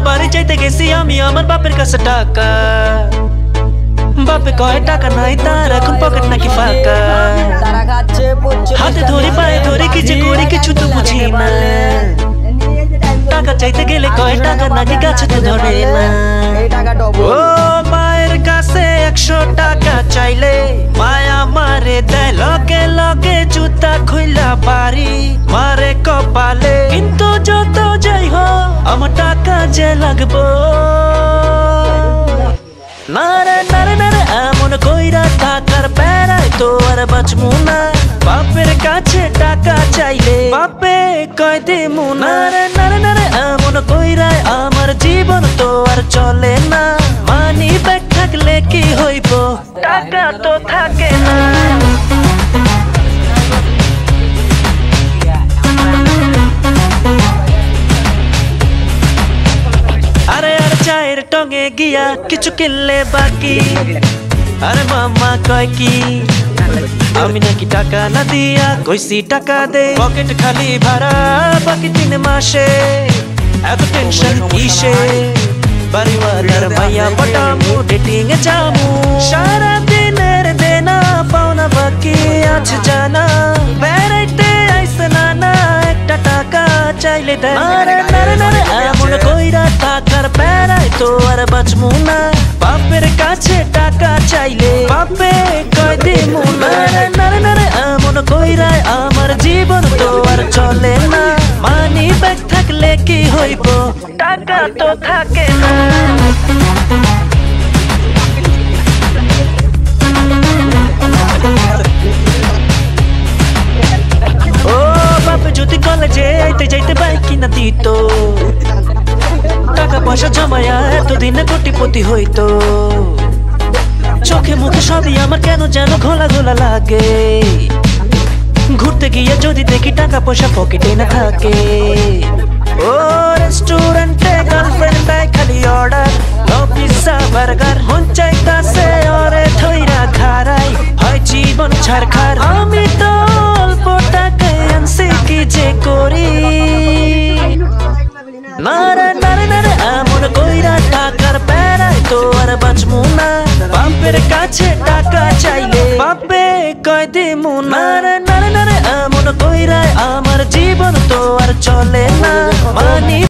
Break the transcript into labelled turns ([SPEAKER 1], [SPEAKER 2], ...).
[SPEAKER 1] বাড়ি চাইতে গেছি আমি আমার বাপের কাছে টাকা, বাপে কয় টাকা নাই তার এখন পকেট নাকি ফাঁকা। হাতে ধরি পায়ে ধরি কিছু করি কিছু তো বুঝি না, টাকা চাইতে গেলে কয় টাকা নাকি গাছে তো ধরে না। ও মায়ের কাছে 100 টাকা চাইলে মায়া মারে দেয় লগে লগে জুতা খুইলা বাড়ি মারে কপালে। কিন্তু যত যাই হোক আমার টাকা যে লাগবো, নারে নারে নারে এমন কইরা টাকার বেড়ায় তো আর বাঁচমু না। বাপের কাছে টাকা চাইলে বাপে কয় দিমু না। নারে নারে নারে এমন কইরায় আমার জীবন তো আর চলে না। মানি ব্যাগ থাকলে কি হইব, টাকা তো থাকে না। আরে আর চায়ের টঙে গিয়া কিছু কিনলে বাকি, আরে মামা কয় কি আমি নাকি টাকা না দিয়া কইছি টাকা দে। পকেট খালি ভাড়া বাকি 3 মাসে, এত টেনশন কিসে? বাড়িওয়ালার মাইয়া পটামু ডেটিং এ যামু, সারা দিনের দেনা পাওনা বাকি আছে জানা। বেড়াইতে আইসে না একটা টাকা চাইলে দেয়। নারে নারে নারে এমন কইরা টাকার বেড়ায় তো আর বাঁচমু না। বাপের কাছে টাকা চাইলে বাপে কয় দিমু না। নারে নারে নারে এমন কইরায় আমার জীবন তো আর চলে না। মানি ব্যাগ থাকলে কি হইব, টাকা তো থাকে না। ও বাপে যদি কলেজে আইতে যাইতে বাইক কিনা দিত, টাকা পয়সা জমায়া এতদিনে কোটিপতি হইতো। চোখে মুখে সবই আমার কেন যেন ঘোলা ঘোলা লাগে। ঘুরতে গিয়ে যদি দেখি টাকা পয়সা পকেটে না থাকে। ও রেস্টুরেন্টে গার্লফ্রেন্ড দেয় খালি অর্ডার, পিজ্জা বার্গার হন চাইতাছে ওরে থইরা খারাই হয় জীবন ছাড়খার। আমি তো অল্প টাকায় আনছি কি যে করি। নারে নারে নারে এমন কইরা টাকার বেড়ায় তো আর বাঁচমু না। বাপের কাছে টাকা চাইলে বাপে কয় দিমু না। নারে নারে নারে এমন কইরায় আমার জীবন তো আর চলে না। মানি